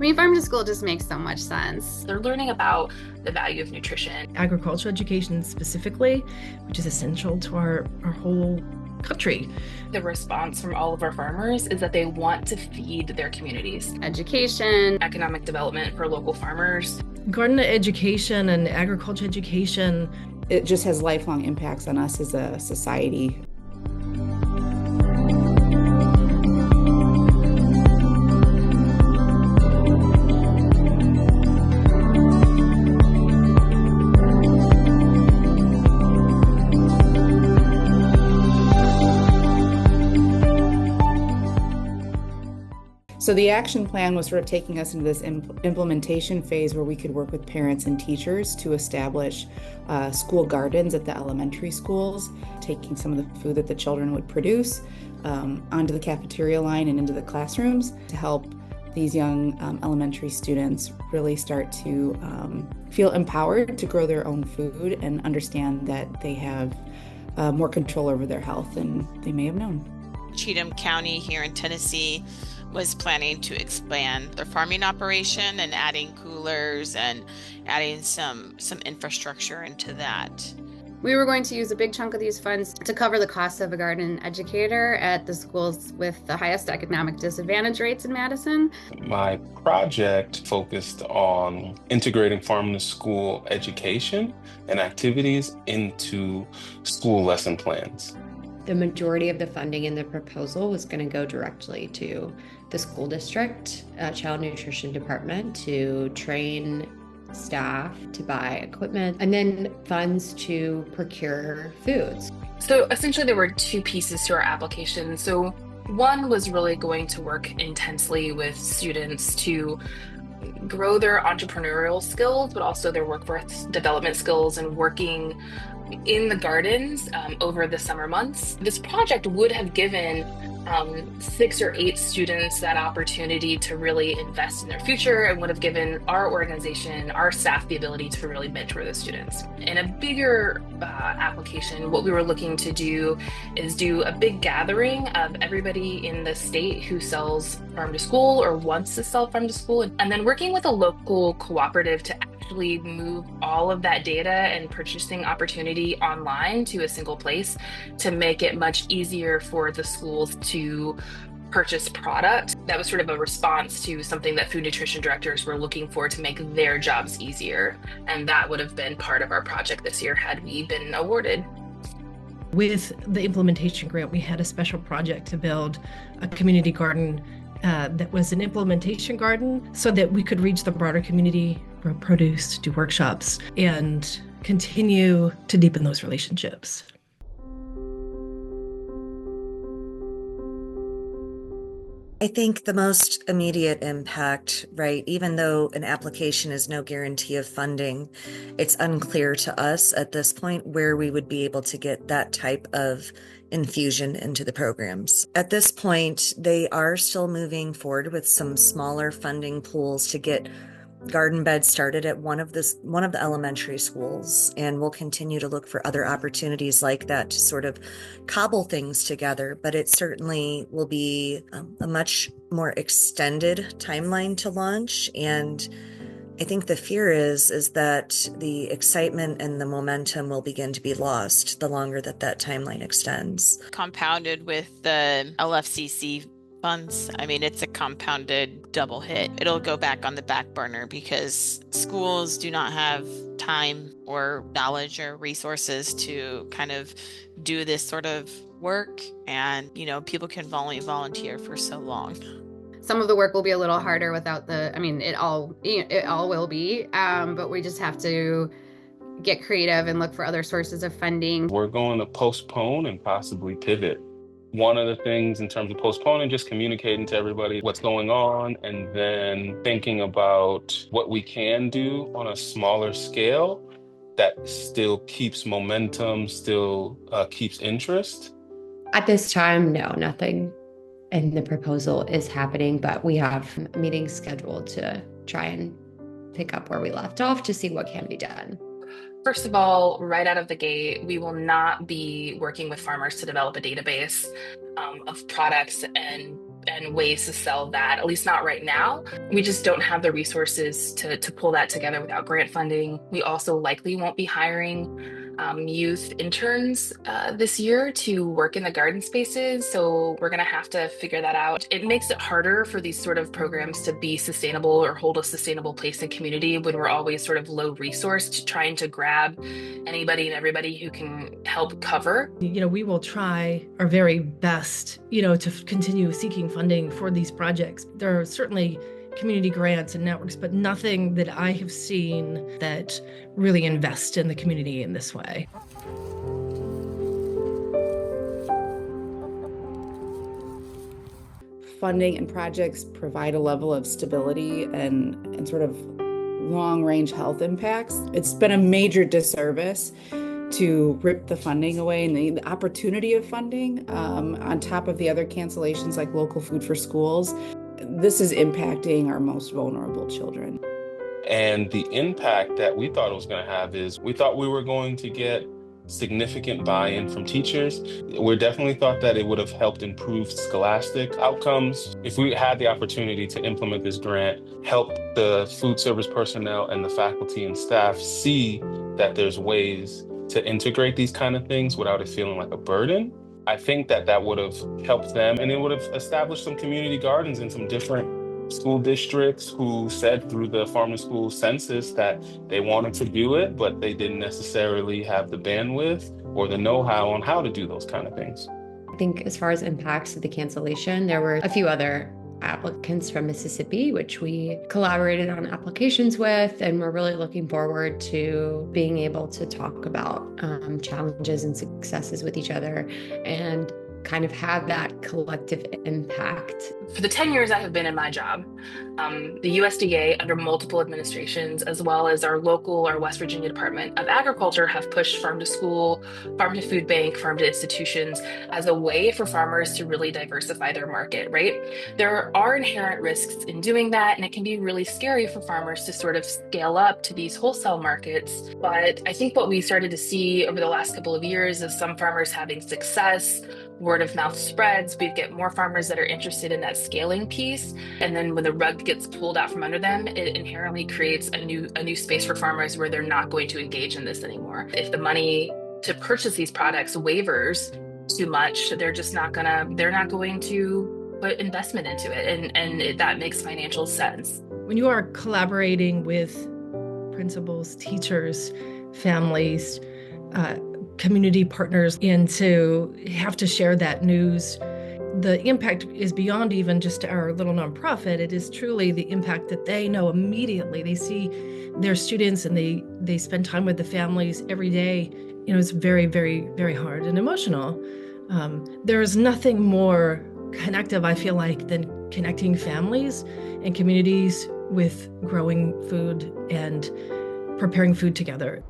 I mean, farm to school just makes so much sense. They're learning about the value of nutrition. Agriculture education specifically, which is essential to our whole country. The response from all of our farmers is that they want to feed their communities. Education, Economic development for local farmers. Garden education and agriculture education. It just has lifelong impacts on us as a society. So the action plan was sort of taking us into this implementation phase where we could work with parents and teachers to establish school gardens at the elementary schools, taking some of the food that the children would produce onto the cafeteria line and into the classrooms to help these young elementary students really start to feel empowered to grow their own food and understand that they have more control over their health than they may have known. Cheatham County here in Tennessee was planning to expand their farming operation and adding coolers and adding some infrastructure into that. We were going to use a big chunk of these funds to cover the cost of a garden educator at the schools with the highest economic disadvantage rates in Madison. My project focused on integrating farm to school education and activities into school lesson plans. The majority of the funding in the proposal was going to go directly to the school district, child nutrition department to train staff, to buy equipment, and then funds to procure foods. So essentially there were two pieces to our application. So one was really going to work intensely with students to grow their entrepreneurial skills, but also their workforce development skills and working in the gardens over the summer months. This project would have given 6 or 8 students that opportunity to really invest in their future and would have given our organization, our staff, the ability to really mentor the students. In a bigger application, what we were looking to do is do a big gathering of everybody in the state who sells farm to school or wants to sell farm to school, and then working with a local cooperative to actually move all of that data and purchasing opportunity online to a single place to make it much easier for the schools to purchase product. That was sort of a response to something that food nutrition directors were looking for to make their jobs easier. And that would have been part of our project this year had we been awarded. With the implementation grant, we had a special project to build a community garden that was an implementation garden so that we could reach the broader community, grow produce, do workshops, and continue to deepen those relationships. I think the most immediate impact, right, even though an application is no guarantee of funding, it's unclear to us at this point where we would be able to get that type of infusion into the programs. At this point, they are still moving forward with some smaller funding pools to get garden beds started at one of the elementary schools, and we'll continue to look for other opportunities like that to sort of cobble things together. But it certainly will be a much more extended timeline to launch, and I think the fear is that the excitement and the momentum will begin to be lost the longer that timeline extends. Compounded with the LFCC funds, I mean, it's a compounded double hit. It'll go back on the back burner because schools do not have time or knowledge or resources to kind of do this sort of work. And, people can only volunteer for so long. Some of the work will be a little harder without it all will be, but we just have to get creative and look for other sources of funding. We're going to postpone and possibly pivot. One of the things in terms of postponing, just communicating to everybody what's going on, and then thinking about what we can do on a smaller scale that still keeps momentum, still keeps interest. At this time, no, nothing in the proposal is happening, but we have meetings scheduled to try and pick up where we left off to see what can be done. First of all, right out of the gate, we will not be working with farmers to develop a database of products and and ways to sell that, at least not right now. We just don't have the resources to pull that together without grant funding. We also likely won't be hiring youth interns this year to work in the garden spaces. So we're going to have to figure that out. It makes it harder for these sort of programs to be sustainable or hold a sustainable place in community when we're always sort of low resourced, trying to grab anybody and everybody who can help cover. We will try our very best, to continue seeking funding for these projects. There are certainly community grants and networks, but nothing that I have seen that really invest in the community in this way. Funding and projects provide a level of stability and sort of long-range health impacts. It's been a major disservice to rip the funding away and the opportunity of funding on top of the other cancellations like local food for schools. This is impacting our most vulnerable children. And the impact that we thought it was going to have is we thought we were going to get significant buy-in from teachers. We definitely thought that it would have helped improve scholastic outcomes. If we had the opportunity to implement this grant, help the food service personnel and the faculty and staff see that there's ways to integrate these kind of things without it feeling like a burden, I think that would have helped them, and it would have established some community gardens in some different school districts who said through the farm to school census that they wanted to do it, but they didn't necessarily have the bandwidth or the know-how on how to do those kind of things. I think as far as impacts of the cancellation, there were a few other applicants from Mississippi, which we collaborated on applications with, and we're really looking forward to being able to talk about challenges and successes with each other and kind of have that collective impact. For the 10 years I have been in my job, the USDA under multiple administrations, as well as our West Virginia Department of Agriculture, have pushed farm to school, farm to food bank, farm to institutions as a way for farmers to really diversify their market, right? There are inherent risks in doing that, and it can be really scary for farmers to sort of scale up to these wholesale markets. But I think what we started to see over the last couple of years is some farmers having success, word of mouth spreads, we get more farmers that are interested in that scaling piece. And then when the rug gets pulled out from under them, it inherently creates a new space for farmers where they're not going to engage in this anymore. If the money to purchase these products wavers too much, they're not going to put investment into it. And that makes financial sense. When you are collaborating with principals, teachers, families, community partners, and to have to share that news, the impact is beyond even just our little nonprofit. It is truly the impact that they know immediately. They see their students and they spend time with the families every day. It's very, very, very hard and emotional. There is nothing more connective, I feel like, than connecting families and communities with growing food and preparing food together.